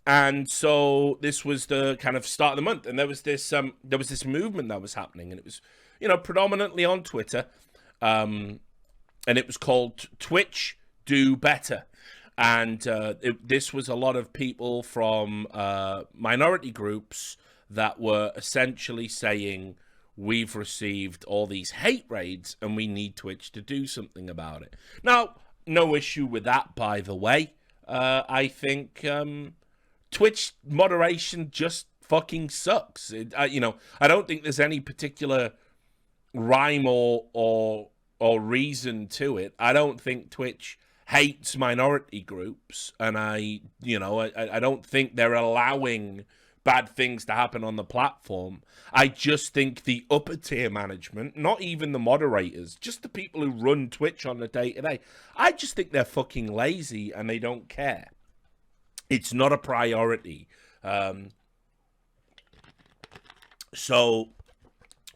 And so this was the kind of start of the month, and there was this movement that was happening, and it was, predominantly on Twitter, and it was called Twitch Do Better. And this was a lot of people from minority groups that were essentially saying, we've received all these hate raids and we need Twitch to do something about it. Now, no issue with that, by the way. I think Twitch moderation just fucking sucks. I don't think there's any particular rhyme or reason to it. I don't think Twitch hates minority groups, and I don't think they're allowing bad things to happen on the platform. I just think the upper tier management, not even the moderators, just the people who run Twitch on the day-to-day, I just think they're fucking lazy and they don't care. It's not a priority. So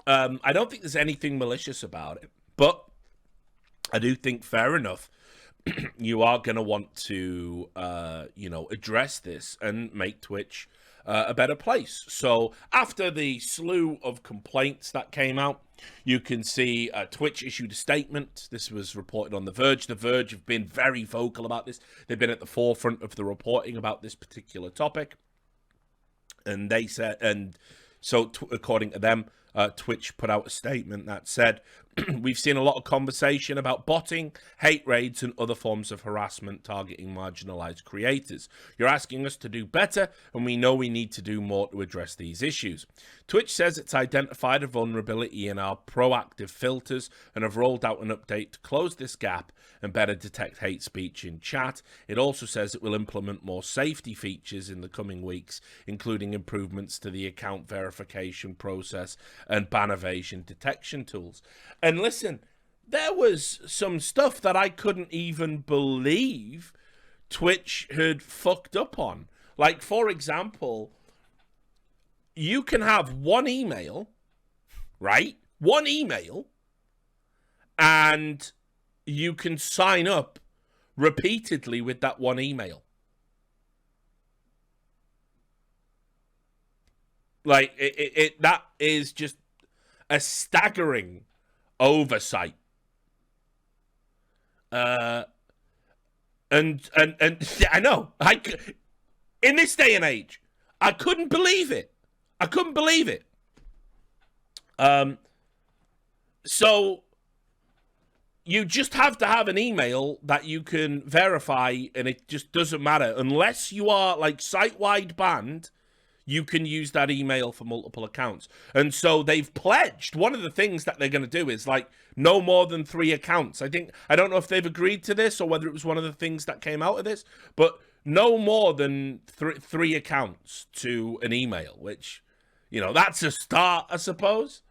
I don't think there's anything malicious about it, but I do think, fair enough, you are going to want to, address this and make Twitch a better place. So after the slew of complaints that came out, you can see Twitch issued a statement. This was reported on The Verge. The Verge have been very vocal about this. They've been at the forefront of the reporting about this particular topic. And they said, according to them, Twitch put out a statement that said, we've seen a lot of conversation about botting, hate raids, and other forms of harassment targeting marginalized creators. You're asking us to do better, and we know we need to do more to address these issues. Twitch says it's identified a vulnerability in our proactive filters and have rolled out an update to close this gap and better detect hate speech in chat. It also says it will implement more safety features in the coming weeks, including improvements to the account verification process and ban evasion detection tools. And listen, there was some stuff that I couldn't even believe Twitch had fucked up on. Like, for example, you can have one email, right? One email, and you can sign up repeatedly with that one email. Like, that is just a staggering oversight. And yeah, I know. In this day and age, I couldn't believe it. I couldn't believe it. So you just have to have an email that you can verify, and it just doesn't matter. Unless you are, like, site-wide banned, you can use that email for multiple accounts. And so they've pledged, one of the things that they're going to do is, like, no more than 3 accounts. I don't know if they've agreed to this or whether it was one of the things that came out of this, but no more than three accounts to an email, which, that's a start, I suppose.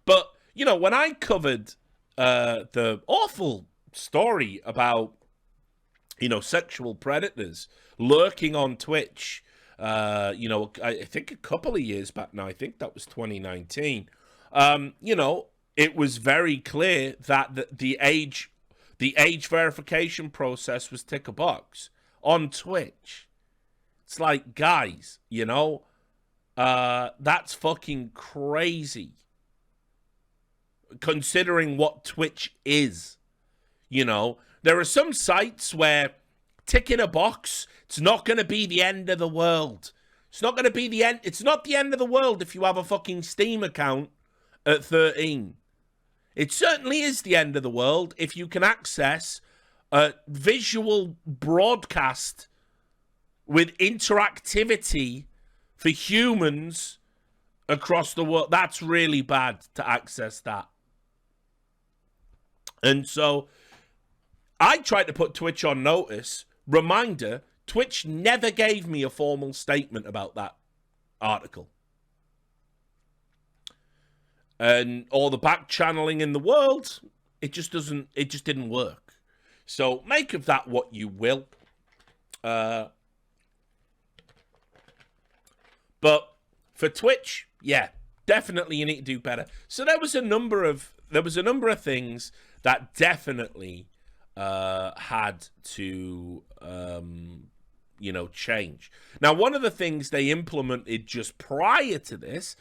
But, when I covered the awful story about, sexual predators lurking on Twitch, I think a couple of years back now, I think that was 2019, it was very clear that the age verification process was tick a box on Twitch. It's like, guys, that's fucking crazy, considering what Twitch is. There are some sites where ticking a box, it's not going to be the end of the world. It's not going to be the end. It's not the end of the world if you have a fucking Steam account at 13. It certainly is the end of the world if you can access a visual broadcast with interactivity for humans across the world. That's really bad to access that. And so I tried to put Twitch on notice. Reminder, Twitch never gave me a formal statement about that article. And all the back channeling in the world, it just didn't work. So make of that what you will. But for Twitch, yeah, definitely you need to do better. So there was a number of things that definitely had to change. Now, one of the things they implemented just prior to this,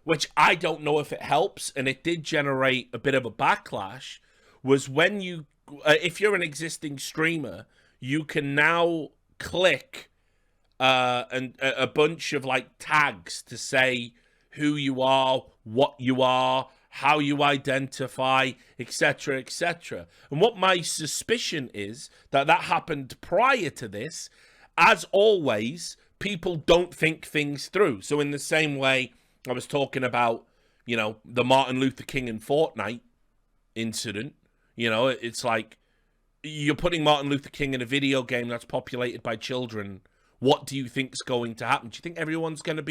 which I don't know if it helps, and it did generate a bit of a backlash, was when if you're an existing streamer, you can now click a bunch of like tags to say who you are, what you are, how you identify, etc., etc. And what my suspicion is that happened prior to this. As always, people don't think things through. So in the same way I was talking about, the Martin Luther King and Fortnite incident, it's like you're putting Martin Luther King in a video game that's populated by children. What do you think's going to happen? Do you think do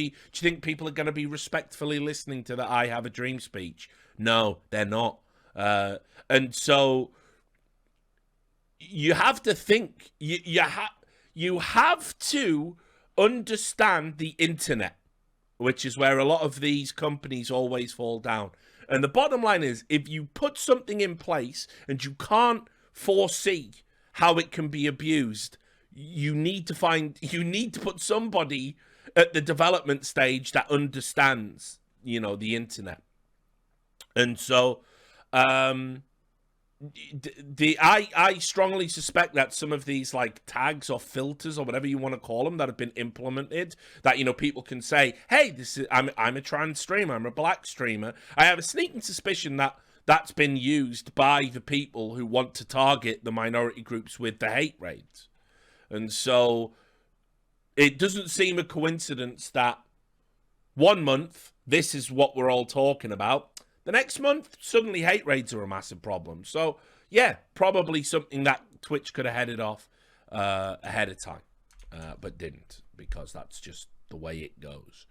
you think people are going to be respectfully listening to the I Have a Dream speech? No, they're not. And so you have to think, you have to understand the internet, which is where a lot of these companies always fall down. And the bottom line is, if you put something in place and you can't foresee how it can be abused, you need to put somebody at the development stage that understands, the internet. And so, I strongly suspect that some of these like tags or filters or whatever you want to call them that have been implemented, that people can say, hey, I'm a trans streamer, I'm a black streamer. I have a sneaking suspicion that that's been used by the people who want to target the minority groups with the hate raids. And so it doesn't seem a coincidence that 1 month, this is what we're all talking about. The next month, suddenly hate raids are a massive problem. So, yeah, probably something that Twitch could have headed off ahead of time, but didn't, because that's just the way it goes.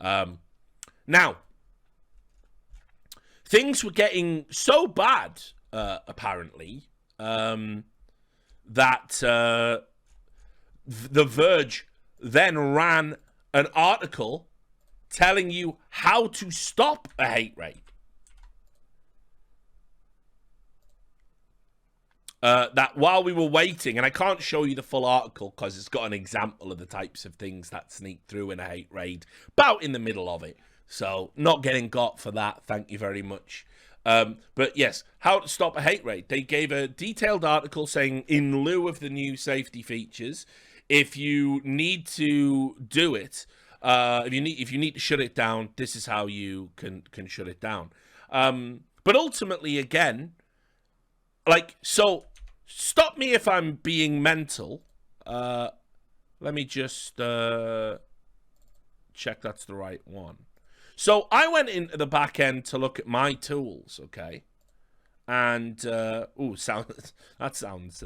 Now, things were getting so bad, apparently, that The Verge then ran an article telling you how to stop a hate raid. That while we were waiting, and I can't show you the full article because it's got an example of the types of things that sneak through in a hate raid, about in the middle of it. So not getting got for that, thank you very much. But yes, how to stop a hate raid. They gave a detailed article saying, in lieu of the new safety features, if you need to do it, if you need to shut it down, this is how you can shut it down. But ultimately, again, so stop me if I'm being mental. Let me just check that's the right one. So I went into the back end to look at my tools, okay? And, that sounds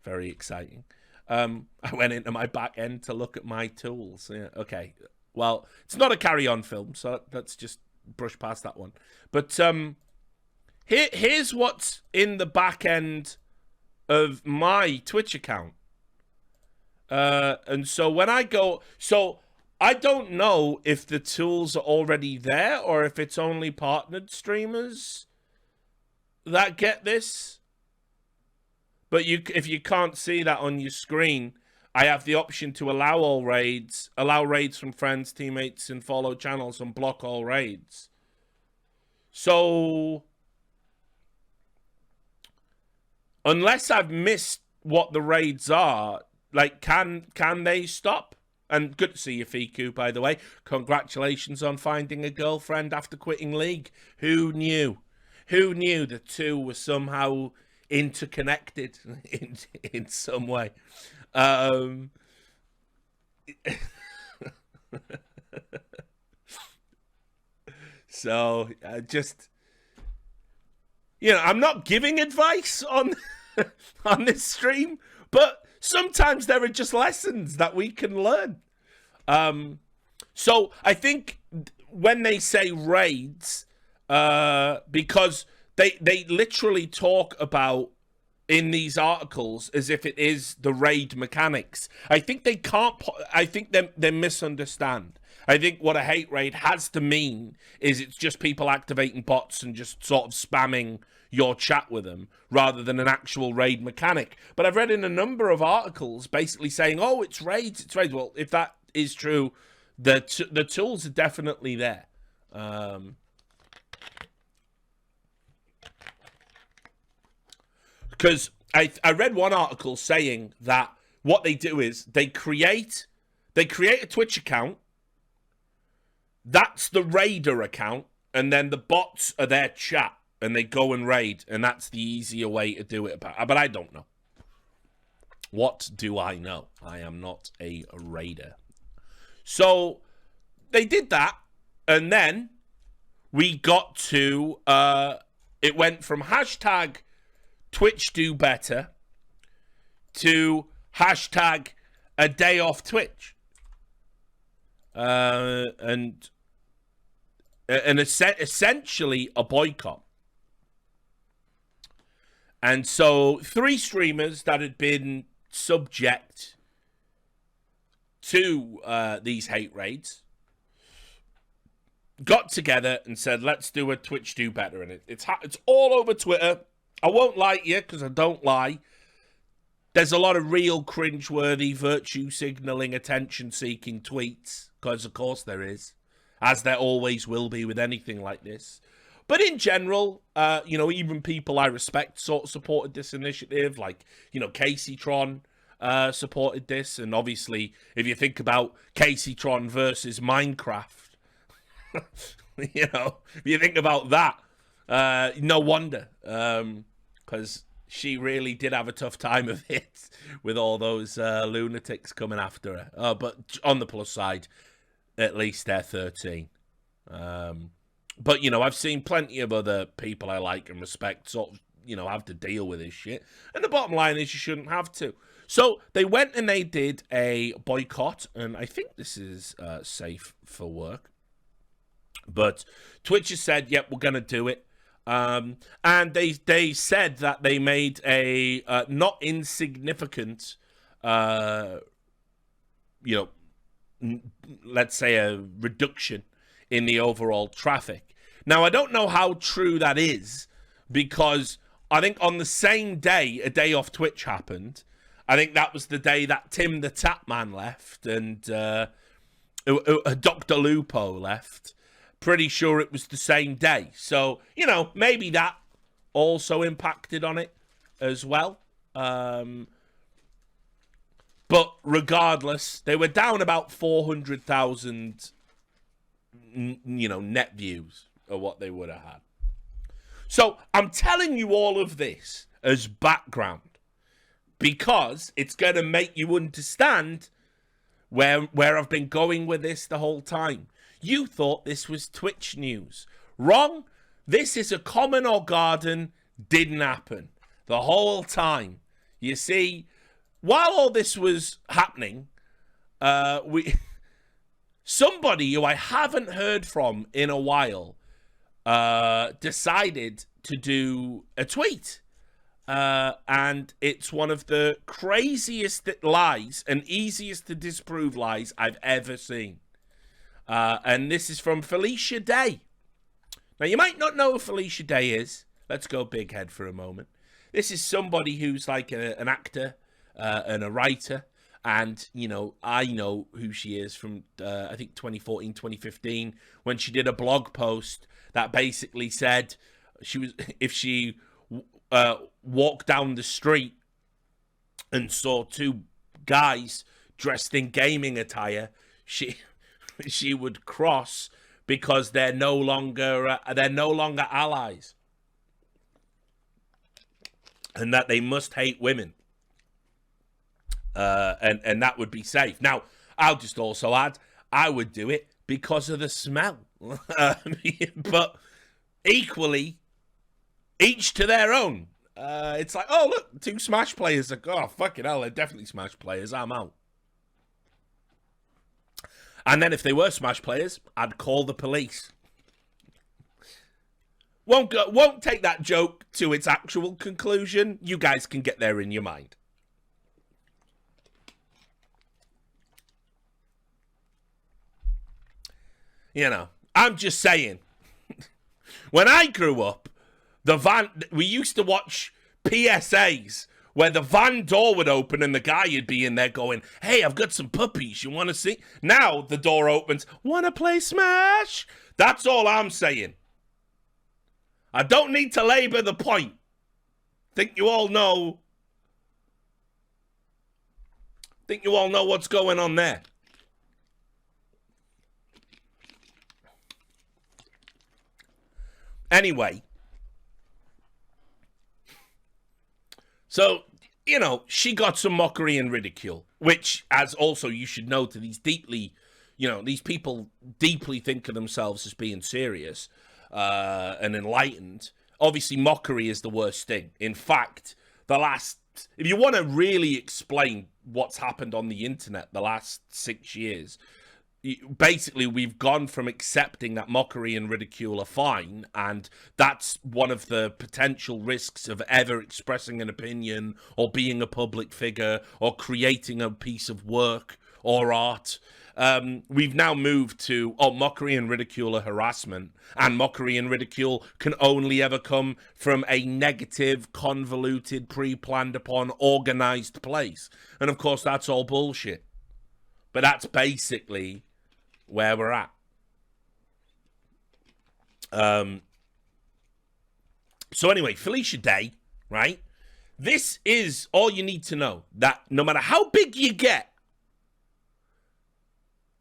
very exciting. I went into my back end to look at my tools. Yeah, okay. Well, it's not a carry-on film, so let's just brush past that one. But here's what's in the back end of my Twitch account. And so when I go... So I don't know if the tools are already there or if it's only partnered streamers that get this. But if you can't see that on your screen, I have the option to allow raids from friends, teammates, and follow channels, and block all raids. So, unless I've missed what the raids are, can they stop? And good to see you, Fiku, by the way. Congratulations on finding a girlfriend after quitting League. Who knew? Who knew the two were somehow interconnected in some way? So, just... I'm not giving advice on on this stream, but sometimes there are just lessons that we can learn. So I think when they say raids, because they literally talk about in these articles as if it is the raid mechanics. I think they can't. I think they misunderstand. I think what a hate raid has to mean is it's just people activating bots and just sort of spamming, your chat with them rather than an actual raid mechanic. But I've read in a number of articles basically saying, oh, it's raids, it's raids. Well, if that is true, the tools are definitely there. Because I read one article saying that what they do is they create a Twitch account. That's the raider account, and then the bots are their chat, and they go and raid, and that's the easier way to do it. But I don't know. What do I know? I am not a raider. So they did that, and then we got to it went from hashtag Twitch do better to hashtag a day off Twitch. And essentially a boycott. And so 3 streamers that had been subject to these hate raids got together and said, let's do a Twitch do better. And it's all over Twitter. I won't lie to you because I don't lie. There's a lot of real cringeworthy, virtue-signaling, attention-seeking tweets, because of course there is, as there always will be with anything like this. But in general, even people I respect sort of supported this initiative, like, Casey Tron supported this, and obviously, if you think about Casey Tron versus Minecraft, if you think about that, no wonder, because she really did have a tough time of it with all those lunatics coming after her. But on the plus side, at least they're 13. But, I've seen plenty of other people I like and respect sort of, have to deal with this shit. And the bottom line is you shouldn't have to. So they went and they did a boycott, and I think this is safe for work. But Twitch has said, yep, we're going to do it. And they said that they made a not insignificant, let's say a reduction in the overall traffic. Now, I don't know how true that is, because I think on the same day a day off Twitch happened. I think that was the day that Tim the Tapman left and Dr. Lupo left. Pretty sure it was the same day. So, maybe that also impacted on it as well. But regardless, they were down about 400,000, net views of what they would have had. So I'm telling you all of this as background because it's going to make you understand where I've been going with this the whole time. You thought this was Twitch news. Wrong. This is a common or garden didn't happen the whole time. You see, while all this was happening, somebody who I haven't heard from in a while decided to do a tweet. And it's one of the craziest lies and easiest to disprove lies I've ever seen. And this is from Felicia Day. Now, you might not know who Felicia Day is. Let's go big head for a moment. This is somebody who's like an actor and a writer. And, I know who she is from, I think, 2014, 2015, when she did a blog post that basically said if she walked down the street and saw 2 guys dressed in gaming attire, she would cross because they're no longer allies, and that they must hate women, and that would be safe. Now, I'll just also add, I would do it because of the smell, but equally, each to their own. It's like, oh look, 2 Smash players. Like, oh fucking hell, they're definitely Smash players. I'm out. And then if they were Smash players, I'd call the police. Won't take that joke to its actual conclusion. You guys can get there in your mind. I'm just saying. When I grew up, We used to watch PSAs where the van door would open and the guy would be in there going, hey, I've got some puppies, you want to see? Now the door opens, want to play Smash? That's all I'm saying. I don't need to labor the point. Think you all know what's going on there. Anyway, so, you know, she got some mockery and ridicule, which, as also you should know, to these deeply, you know, these people deeply think of themselves as being serious and enlightened. Obviously, mockery is the worst thing. In fact, if you want to really explain what's happened on the internet the last 6 years, basically we've gone from accepting that mockery and ridicule are fine, and that's one of the potential risks of ever expressing an opinion or being a public figure or creating a piece of work or art. We've now moved to, mockery and ridicule are harassment, and mockery and ridicule can only ever come from a negative, convoluted, pre-planned upon, organized place. And of course, that's all bullshit. But that's basically where we're at. So anyway, Felicia Day, right? This is all you need to know, that no matter how big you get,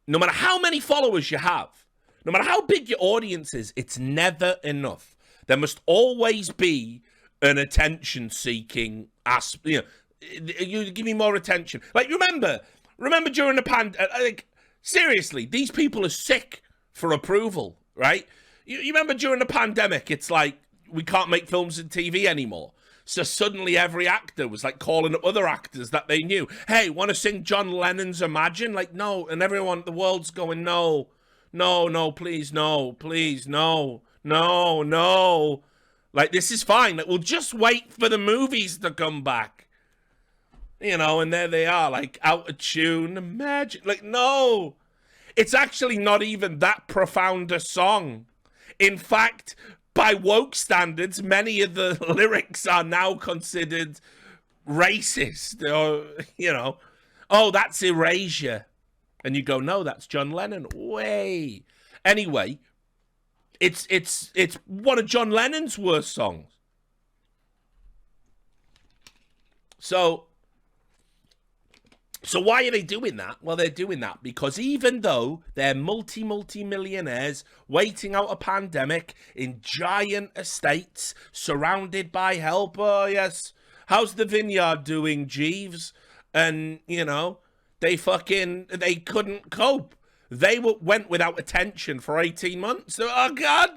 no matter how many followers you have, no matter how big your audience is, it's never enough. There must always be an attention-seeking aspect. You know, you give me more attention. Like, remember during the pandemic, like, seriously, these people are sick for approval, right? You remember during the pandemic, it's like, we can't make films and TV anymore. So suddenly every actor was like calling up other actors that they knew. Hey, want to sing John Lennon's Imagine? Like, no. And everyone, the world's going, no, please, no, please, no. Like, this is fine. Like, we'll just wait for the movies to come back. You know, and there they are, like, out of tune. Imagine. Like, no. It's actually not even that profound a song. In fact, by woke standards, many of the lyrics are now considered racist. Or, you know, oh, that's Erasure. And you go, no, that's John Lennon. Way. Anyway, it's one of John Lennon's worst songs. So why are they doing that? Well, they're doing that because even though they're multi-millionaires waiting out a pandemic in giant estates surrounded by help, oh yes, how's the vineyard doing, Jeeves? And, you know, they couldn't cope. They went without attention for 18 months. So, oh, God,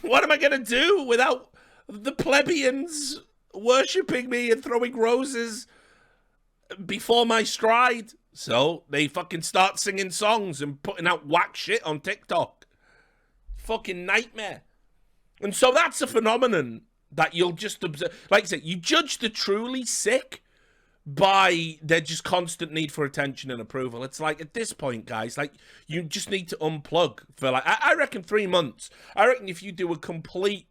what am I going to do without the plebeians worshipping me and throwing roses before my stride? So they fucking start singing songs and putting out whack shit on TikTok. Fucking nightmare. And so that's a phenomenon that you'll just observe. Like I said, you judge the truly sick by their just constant need for attention and approval. It's like, at this point, guys, like, you just need to unplug for, like, I reckon 3 months. I reckon if you do a complete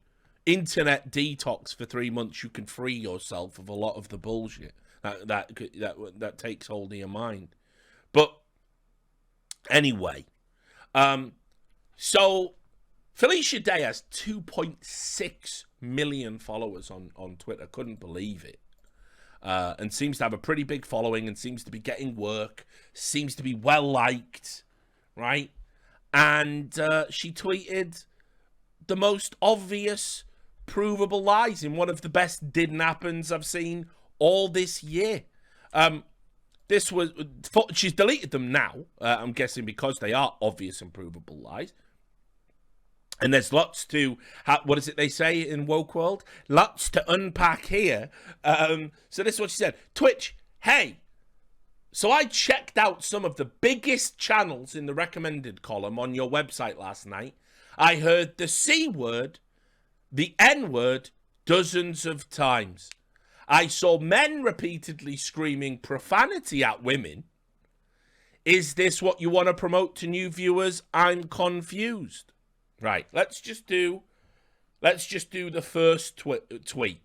internet detox for 3 months, you can free yourself of a lot of the bullshit that takes hold of your mind. But anyway, so Felicia Day has 2.6 million followers on Twitter. Couldn't believe it. And seems to have a pretty big following and seems to be getting work, seems to be well liked, right? And she tweeted the most obvious, provable lies in one of the best Didn Appens I've seen all this year. She's deleted them now, I'm guessing because they are obvious and provable lies. And there's lots to, what is it they say in woke world? Lots to unpack here. So this is what she said. Twitch, hey. So I checked out some of the biggest channels in the recommended column on your website last night. I heard the C word, the N word, dozens of times. I saw men repeatedly screaming profanity at women. Is this what you want to promote to new viewers? I'm confused. Right, let's Let's just do the first tweet,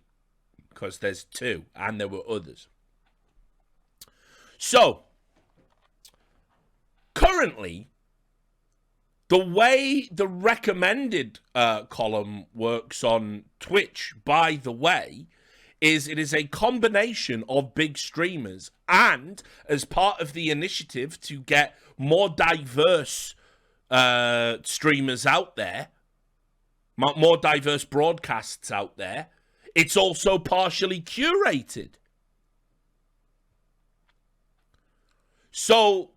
because there's two, and there were others. So, currently, the way the recommended column works on Twitch, by the way, is it is a combination of big streamers, and as part of the initiative to get more diverse streamers out there, more diverse broadcasts out there, it's also partially curated. So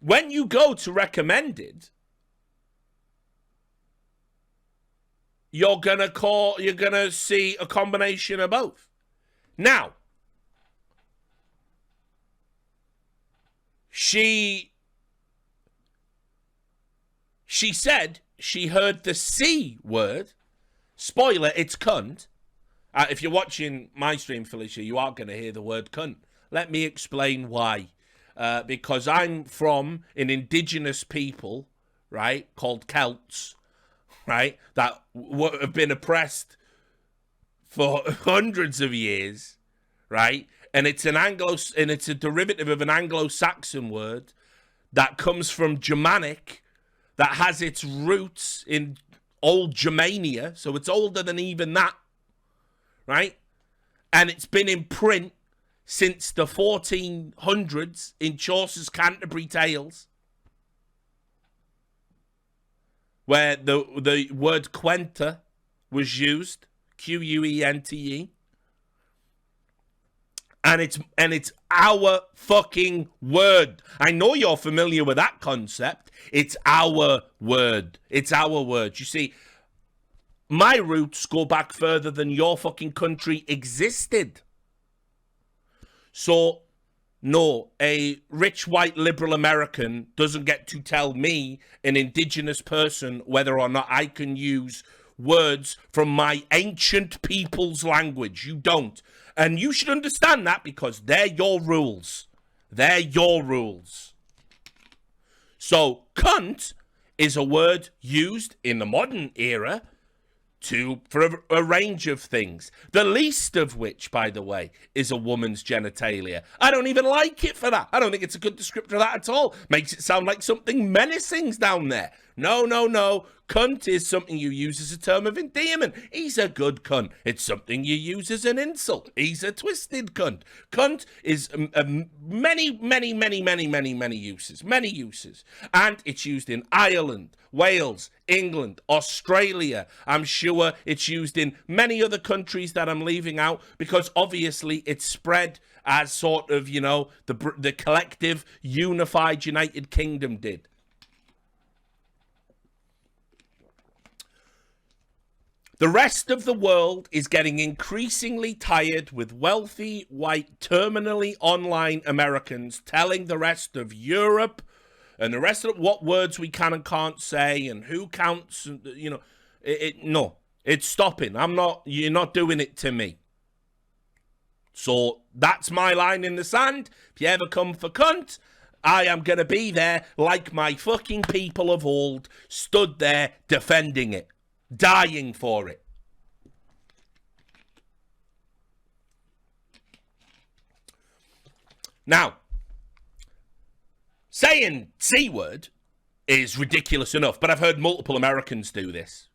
when you go to recommended, you're gonna see a combination of both. Now, she said she heard the C word. Spoiler, it's cunt. If you're watching my stream, Felicia, you are going to hear the word cunt. Let me explain why. Because I'm from an indigenous people, right, called Celts, right, that have been oppressed for hundreds of years, right, and it's a derivative of an Anglo-Saxon word that comes from Germanic, that has its roots in old Germania, so it's older than even that, right, and it's been in print since the 1400s in Chaucer's Canterbury Tales, where the word quenta was used, Quente, and it's our fucking word. I know you're familiar with that concept. It's our word. It's our word. You see, my roots go back further than your fucking country existed. So, no, a rich white liberal American doesn't get to tell me, an indigenous person, whether or not I can use words from my ancient people's language. You don't. And you should understand that, because they're your rules. They're your rules. So, cunt is a word used in the modern era for a range of things, the least of which, by the way, is a woman's genitalia. I don't even like it for that. I don't think it's a good descriptor of that at all. Makes it sound like something menacing's down there. No, no, no. Cunt is something you use as a term of endearment. He's a good cunt. It's something you use as an insult. He's a twisted cunt. Cunt is many, many, many, many, many, many uses. Many uses. And it's used in Ireland, Wales, England, Australia. I'm sure it's used in many other countries that I'm leaving out, because obviously it's spread as sort of, you know, the collective unified United Kingdom did. The rest of the world is getting increasingly tired with wealthy, white, terminally online Americans telling the rest of Europe and the rest of what words we can and can't say and who counts, you know, no, it's stopping. You're not doing it to me. So that's my line in the sand. If you ever come for cunt, I am going to be there like my fucking people of old, stood there defending it. Dying for it. Now, saying C word is ridiculous enough, but I've heard multiple Americans do this.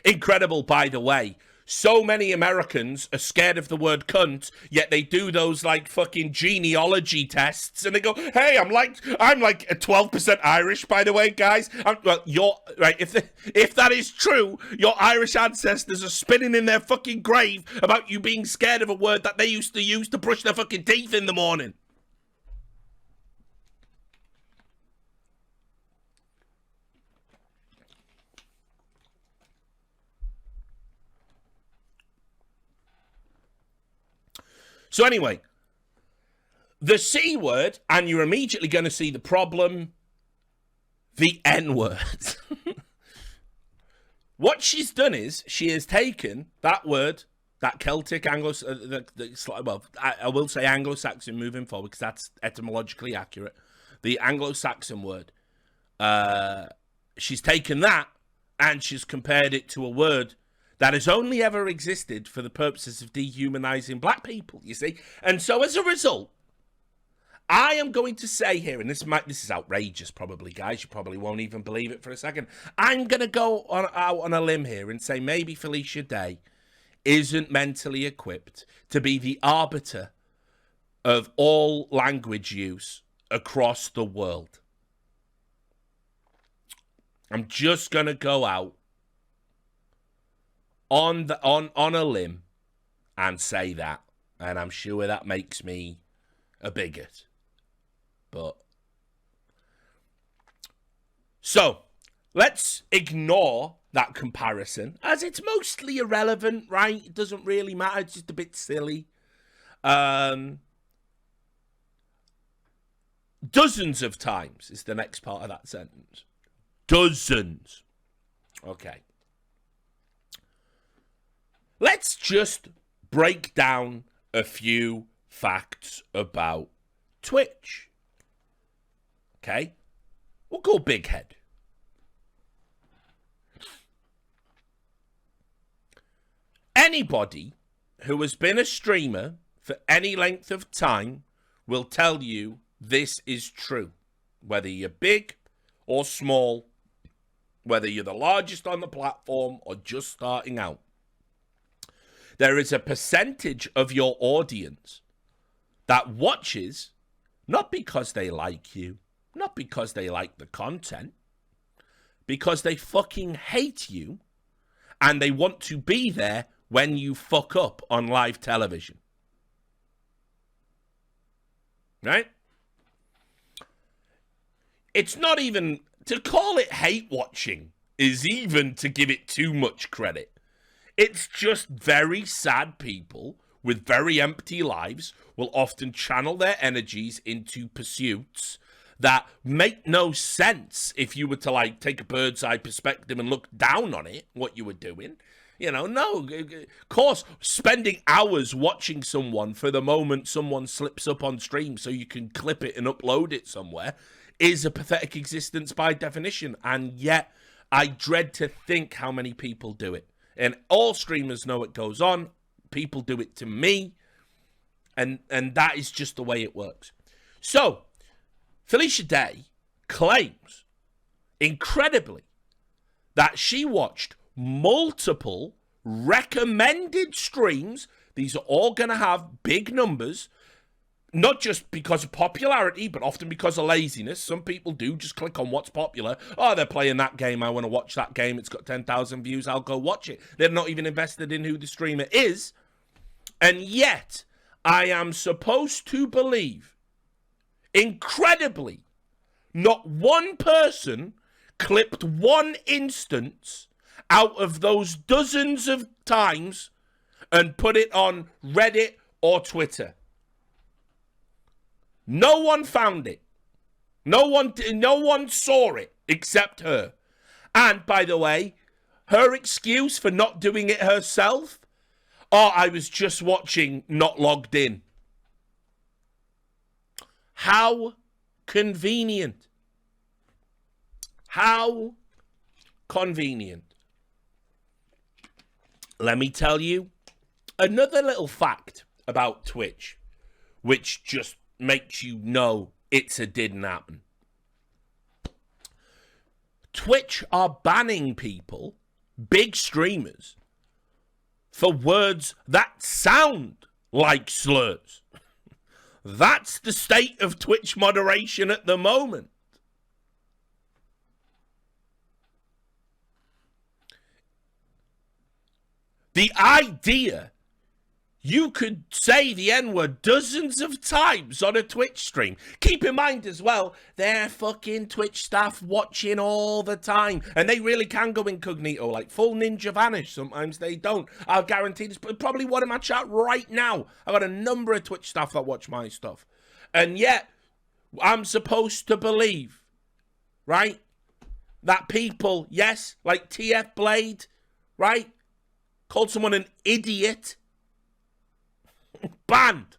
Incredible, by the way. So many Americans are scared of the word cunt, yet they do those like fucking genealogy tests, and they go, "Hey, I'm like a 12% Irish, by the way, guys." Well, you're right. If that is true, your Irish ancestors are spinning in their fucking grave about you being scared of a word that they used to use to brush their fucking teeth in the morning. So anyway, the C word, and you're immediately going to see the problem, the N word. What she's done is she has taken that word, that Celtic I will say Anglo-Saxon moving forward because that's etymologically accurate. The Anglo-Saxon word. She's taken that And she's compared it to a word that has only ever existed for the purposes of dehumanizing black people, you see. And so as a result, I am going to say here, and this is outrageous probably, guys. You probably won't even believe it for a second. I'm going to go out on a limb here and say maybe Felicia Day isn't mentally equipped to be the arbiter of all language use across the world. I'm just going to go out on a limb and say that. And I'm sure that makes me a bigot. But so let's ignore that comparison, as it's mostly irrelevant, right? It doesn't really matter. It's just a bit silly. Dozens of times is the next part of that sentence. Dozens. Okay. Let's just break down a few facts about Twitch. Okay? We'll go big head. Anybody who has been a streamer for any length of time will tell you this is true. Whether you're big or small, whether you're the largest on the platform or just starting out, there is a percentage of your audience that watches not because they like you, not because they like the content, because they fucking hate you and they want to be there when you fuck up on live television. Right? It's not even, to call it hate watching is even to give it too much credit. It's just very sad people with very empty lives will often channel their energies into pursuits that make no sense if you were to, like, take a bird's eye perspective and look down on it, what you were doing. You know, no, of course, spending hours watching someone for the moment someone slips up on stream so you can clip it and upload it somewhere is a pathetic existence by definition. And yet, I dread to think how many people do it. And all streamers know it goes on. People do it to me. And that is just the way it works. So, Felicia Day claims, incredibly, that she watched multiple recommended streams. These are all going to have big numbers, not just because of popularity, but often because of laziness. Some people do just click on what's popular. Oh, they're playing that game. I want to watch that game. It's got 10,000 views. I'll go watch it. They're not even invested in who the streamer is. And yet, I am supposed to believe, incredibly, not one person clipped one instance out of those dozens of times and put it on Reddit or Twitter. No one found it. No one saw it except her. And by the way, her excuse for not doing it herself, oh, I was just watching, not logged in. How convenient. How convenient. Let me tell you another little fact about Twitch, which just makes you know it's a didn't happen. Twitch are banning people, big streamers, for words that sound like slurs. That's the state of Twitch moderation at the moment. The idea you could say the N-word dozens of times on a Twitch stream. Keep in mind as well, they're fucking Twitch staff watching all the time. And they really can go incognito, like full ninja vanish. Sometimes they don't. I'll guarantee there's probably one in my chat right now. I've got a number of Twitch staff that watch my stuff. And yet, I'm supposed to believe, right, that people, yes, like TF Blade, right, called someone an idiot. Banned.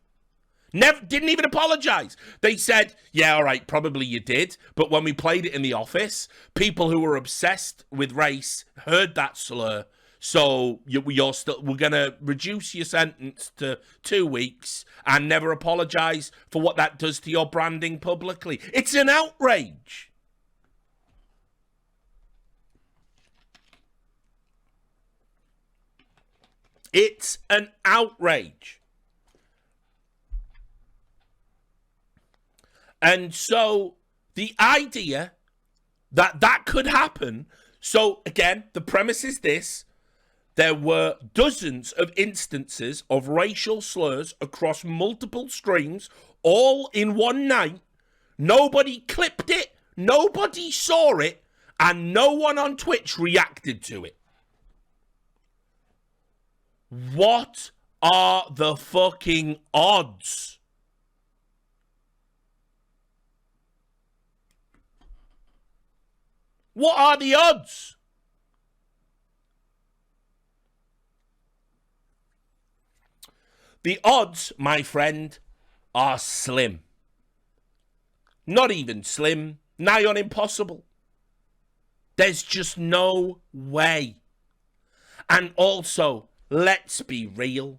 Never, didn't even apologize. They said, yeah, all right, probably you did. But when we played it in the office, people who were obsessed with race heard that slur. So we're going to reduce your sentence to 2 weeks and never apologize for what that does to your branding publicly. It's an outrage. It's an outrage. And so the idea that that could happen, so again, the premise is this. There were dozens of instances of racial slurs across multiple streams, all in one night. Nobody clipped it, nobody saw it, and no one on Twitch reacted to it. What are the fucking odds? What are the odds? The odds, my friend, are slim. Not even slim, nigh on impossible. There's just no way. And also, let's be real.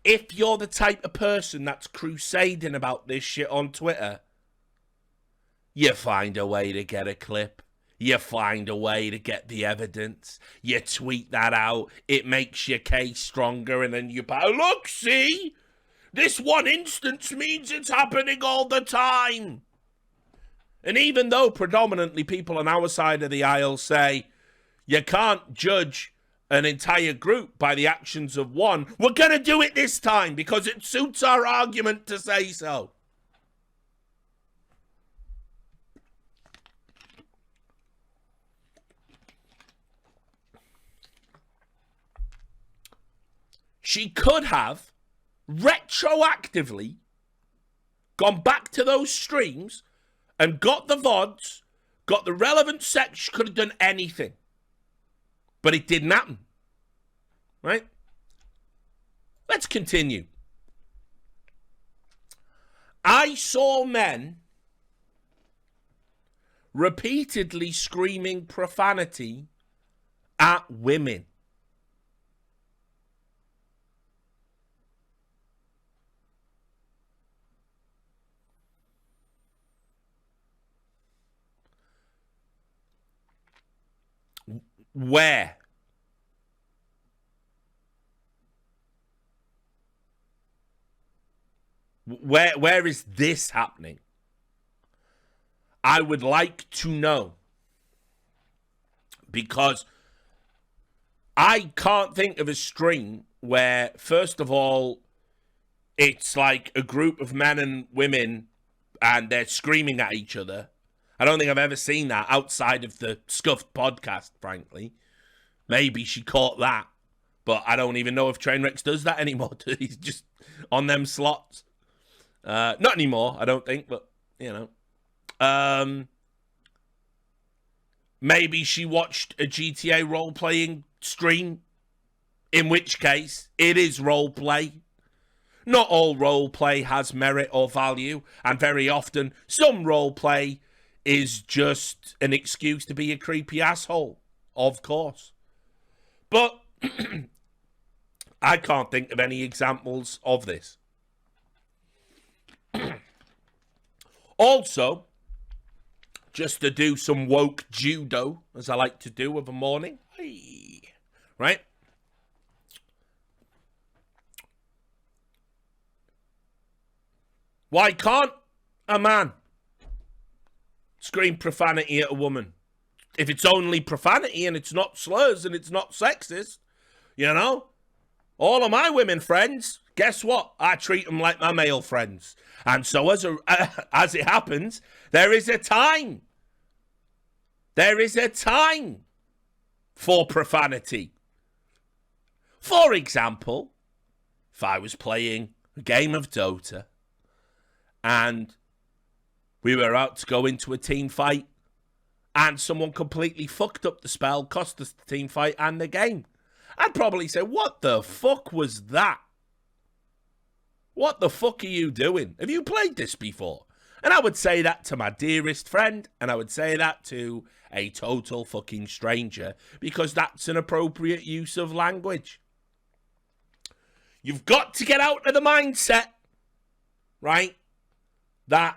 If you're the type of person that's crusading about this shit on Twitter, you find a way to get a clip. You find a way to get the evidence. You tweet that out. It makes your case stronger. And then you go, look, see? This one instance means it's happening all the time. And even though predominantly people on our side of the aisle say, you can't judge an entire group by the actions of one, we're going to do it this time because it suits our argument to say so. She could have retroactively gone back to those streams and got the VODs, got the relevant section. She could have done anything. But it didn't happen. Right? Let's continue. I saw men repeatedly screaming profanity at women. Where? Where is this happening? I would like to know. Because I can't think of a stream where, first of all, it's like a group of men and women and they're screaming at each other. I don't think I've ever seen that outside of the Scuffed podcast, frankly. Maybe she caught that. But I don't even know if Trainwrecks does that anymore. He's just on them slots. Not anymore, I don't think, but, you know. Maybe she watched a GTA role-playing stream, in which case it is role-play. Not all role-play has merit or value, and very often some role-play is just an excuse to be a creepy asshole, of course. But I can't think of any examples of this. Also, just to do some woke judo, as I like to do of a morning, right? Why can't a man scream profanity at a woman? If it's only profanity and it's not slurs and it's not sexist, you know? All of my women friends, guess what? I treat them like my male friends. And so as it happens, there is a time. There is a time for profanity. For example, if I was playing a game of Dota and we were out to go into a team fight and someone completely fucked up the spell, cost us the team fight and the game, I'd probably say, what the fuck was that? What the fuck are you doing? Have you played this before? And I would say that to my dearest friend, and I would say that to a total fucking stranger, because that's an appropriate use of language. You've got to get out of the mindset, right, that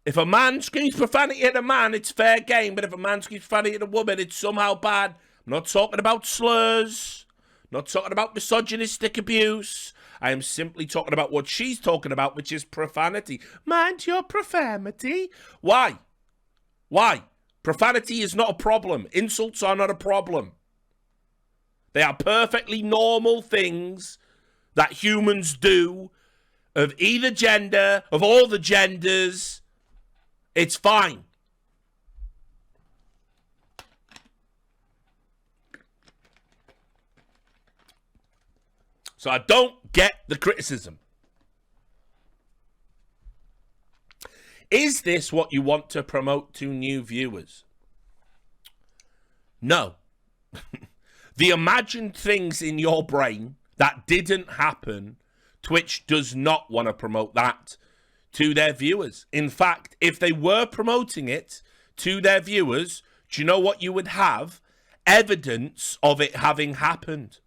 if a man screams profanity at a man, it's fair game, but if a man screams profanity at a woman, it's somehow bad. I'm not talking about slurs, not talking about misogynistic abuse. I am simply talking about what she's talking about, which is profanity. Mind your profanity. Why? Why? Profanity is not a problem. Insults are not a problem. They are perfectly normal things that humans do, of either gender, of all the genders. It's fine. So I don't get the criticism. Is this what you want to promote to new viewers? No. The imagined things in your brain that didn't happen, Twitch does not want to promote that to their viewers. In fact, if they were promoting it to their viewers, do you know what you would have? Evidence of it having happened.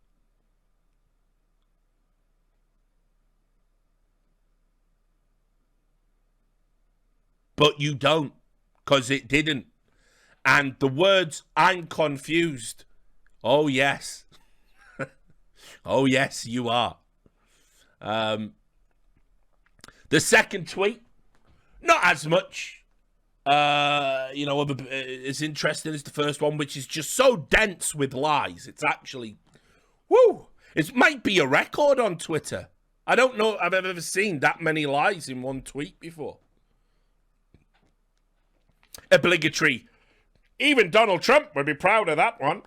But you don't, because it didn't. And the words, I'm confused. Oh, yes. Oh, yes, you are. The second tweet, not as much, as interesting as the first one, which is just so dense with lies. It's actually, whoo, it might be a record on Twitter. I don't know I've ever seen that many lies in one tweet before. Obligatory. Even Donald Trump would be proud of that one.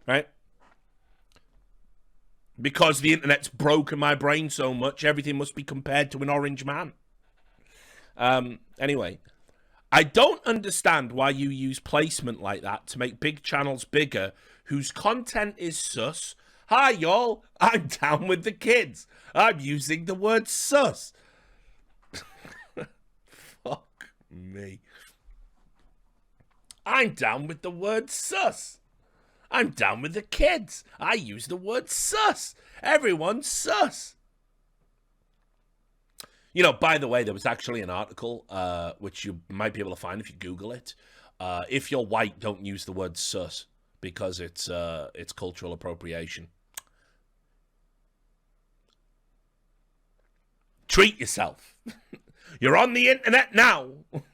Right? Because the internet's broken my brain so much, everything must be compared to an orange man. Anyway, I don't understand why you use placement like that to make big channels bigger whose content is sus. Hi, y'all. I'm down with the kids. I'm using the word sus. Fuck me. I'm down with the word sus. I'm down with the kids. I use the word sus. Everyone's sus. You know, by the way, there was actually an article, which you might be able to find if you Google it. If you're white, don't use the word sus because it's cultural appropriation. Treat yourself. You're on the internet now.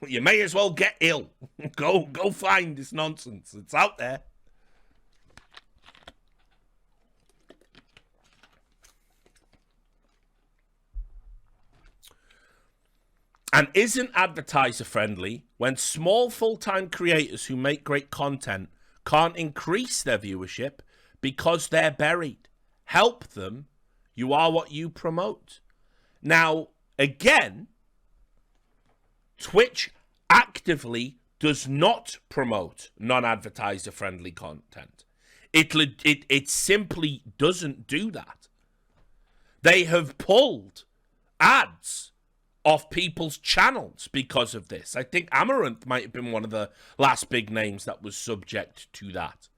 You may as well get ill. Go find this nonsense. It's out there. And isn't advertiser friendly when small full-time creators who make great content can't increase their viewership because they're buried? Help them. You are what you promote. Now, again, Twitch actively does not promote non-advertiser friendly content. It simply doesn't do that. They have pulled ads off people's channels because of this. I think Amaranth might have been one of the last big names that was subject to that.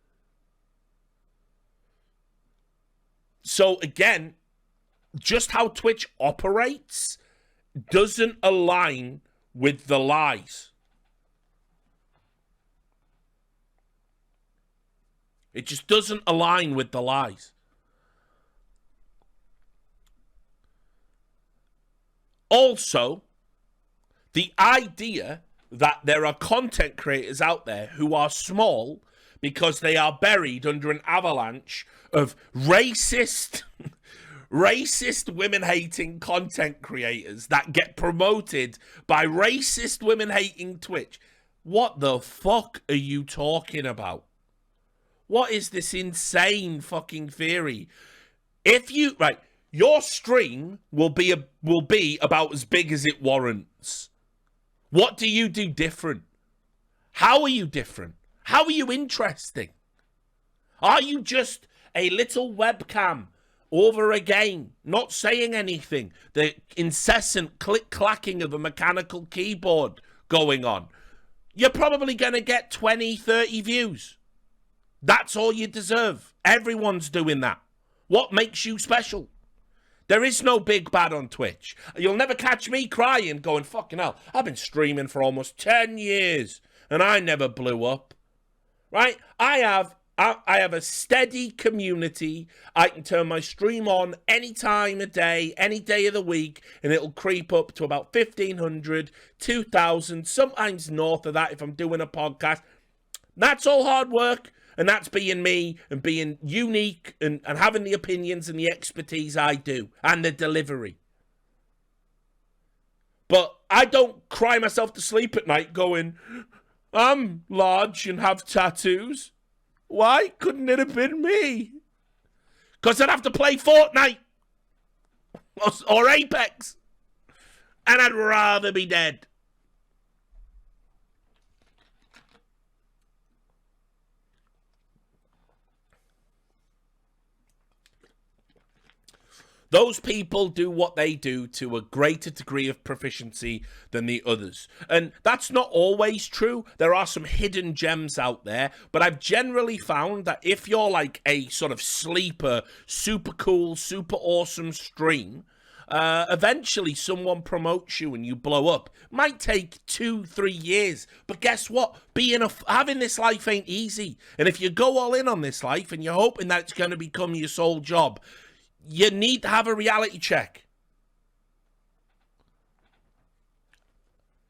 So again, just how Twitch operates doesn't align with the lies. It just doesn't align with the lies. Also, the idea that there are content creators out there who are small because they are buried under an avalanche of racist women-hating content creators that get promoted by racist women-hating Twitch. What the fuck are you talking about? What is this insane fucking theory? Your stream will be about as big as it warrants. What do you do different? How are you different? How are you interesting? Are you just a little webcam over a game, not saying anything, the incessant click-clacking of a mechanical keyboard going on, you're probably going to get 20, 30 views. That's all you deserve. Everyone's doing that. What makes you special? There is no big bad on Twitch. You'll never catch me crying going, fucking hell, I've been streaming for almost 10 years and I never blew up. Right? I have a steady community. I can turn my stream on any time of day, any day of the week, and it'll creep up to about 1,500, 2,000, sometimes north of that if I'm doing a podcast. That's all hard work. And that's being me and being unique and having the opinions and the expertise I do and the delivery. But I don't cry myself to sleep at night going, I'm large and have tattoos. Why couldn't it have been me? Because I'd have to play Fortnite or Apex. And I'd rather be dead. Those people do what they do to a greater degree of proficiency than the others. And that's not always true. There are some hidden gems out there. But I've generally found that if you're like a sort of sleeper, super cool, super awesome stream, eventually someone promotes you and you blow up. Might take 2-3 years. But guess what? Having this life ain't easy. And if you go all in on this life and you're hoping that it's going to become your sole job, you need to have a reality check.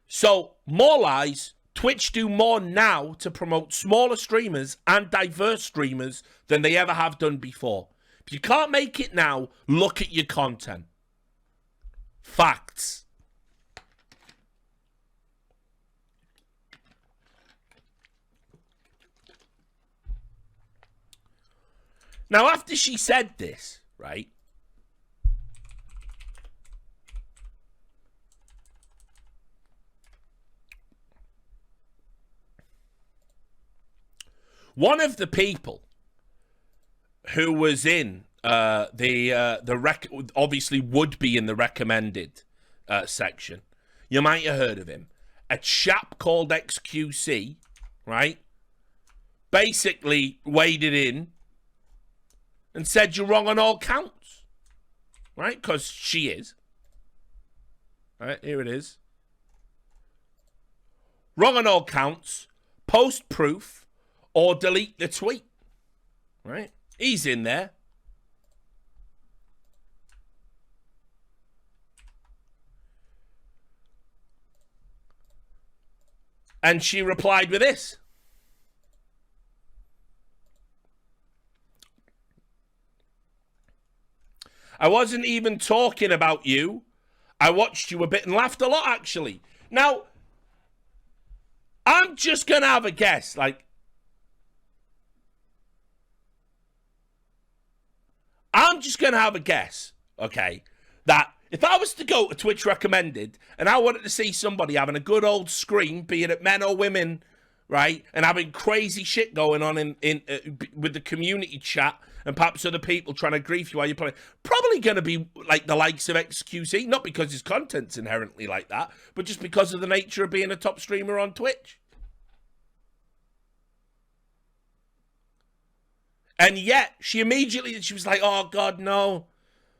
So, more lies. Twitch do more now to promote smaller streamers and diverse streamers than they ever have done before. If you can't make it now, look at your content. Facts. Now, after she said this, right? One of the people who was in obviously would be in the recommended section. You might have heard of him. A chap called XQC, right? Basically waded in and said you're wrong on all counts, right? Because she is. All right, here it is. Wrong on all counts, post proof, or delete the tweet, right? He's in there. And she replied with this. I wasn't even talking about you. I watched you a bit and laughed a lot, actually. Now, I'm just going to have a guess. I'm just going to have a guess, okay, that if I was to go to Twitch Recommended and I wanted to see somebody having a good old scream, be it men or women, right, and having crazy shit going on in with the community chat and perhaps other people trying to grief you while you're playing, probably going to be like the likes of XQC, not because his content's inherently like that, but just because of the nature of being a top streamer on Twitch. And yet, she was like, oh, God, no.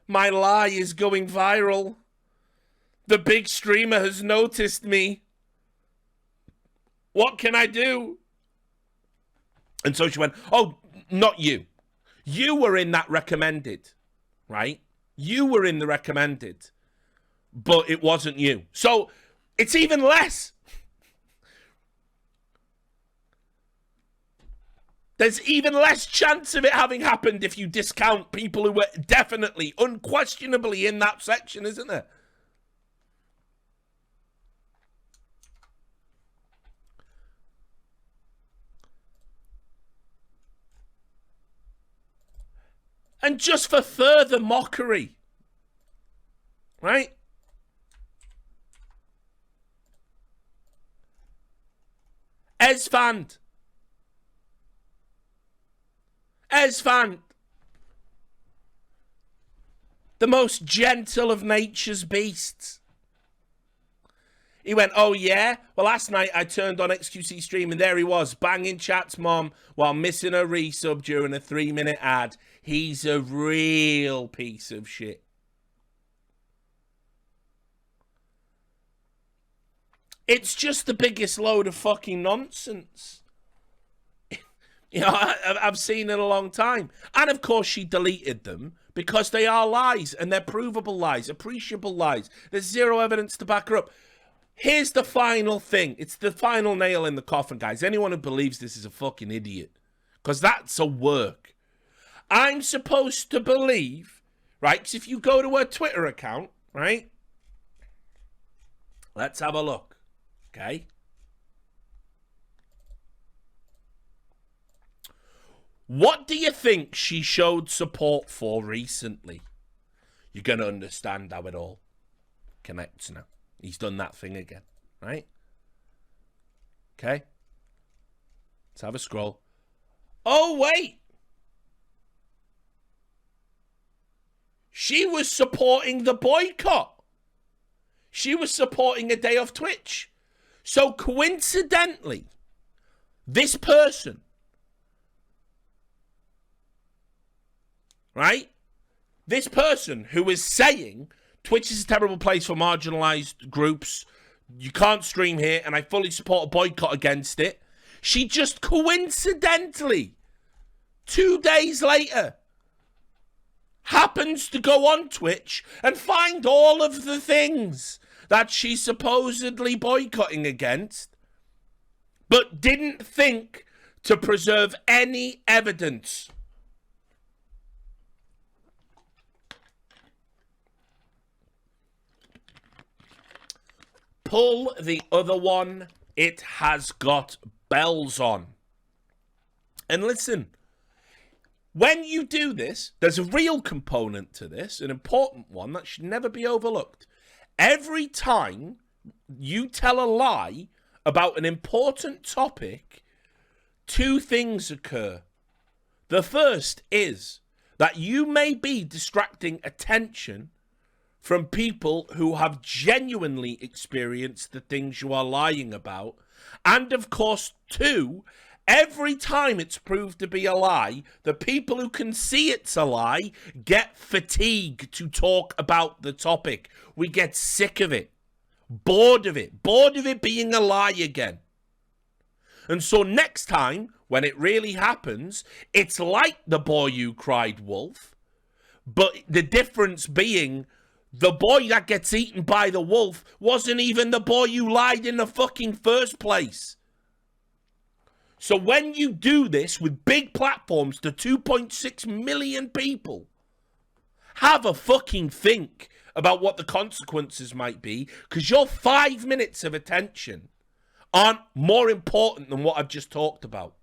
My lie is going viral. The big streamer has noticed me. What can I do? And so she went, oh, not you. You were in that recommended, right? You were in the recommended, but it wasn't you. So it's even less. There's even less chance of it having happened if you discount people who were definitely, unquestionably in that section, isn't there? And just for further mockery, right? Esfand. The most gentle of nature's beasts. He went, oh, yeah? Well, last night I turned on XQC stream and there he was, banging chat's mom while missing a resub during a 3-minute ad. He's a real piece of shit. It's just the biggest load of fucking nonsense. You know, I've seen it a long time. And, of course, she deleted them because they are lies and they're provable lies, appreciable lies. There's zero evidence to back her up. Here's the final thing. It's the final nail in the coffin, guys. Anyone who believes this is a fucking idiot. Because that's a work. I'm supposed to believe, right? Because if you go to her Twitter account, right? Let's have a look. Okay? What do you think she showed support for recently? You're going to understand how it all connects now. He's done that thing again, right? Okay. Let's have a scroll. Oh, wait. She was supporting the boycott. She was supporting a day off Twitch. So coincidentally, this person, right? This person who is saying Twitch is a terrible place for marginalized groups. You can't stream here, and I fully support a boycott against it. She just coincidentally, 2 days later, happens to go on Twitch and find all of the things that she's supposedly boycotting against, but didn't think to preserve any evidence. Pull the other one. It has got bells on. And listen, when you do this, there's a real component to this, an important one that should never be overlooked. Every time you tell a lie about an important topic, two things occur. The first is that you may be distracting attention from people who have genuinely experienced the things you are lying about. And of course, two, every time it's proved to be a lie, the people who can see it's a lie get fatigued to talk about the topic. We get sick of it, bored of it being a lie again. And so next time, when it really happens, it's like the boy who cried wolf, but the difference being the boy that gets eaten by the wolf wasn't even the boy you lied in the fucking first place. So when you do this with big platforms to 2.6 million people, have a fucking think about what the consequences might be, because your 5 minutes of attention aren't more important than what I've just talked about.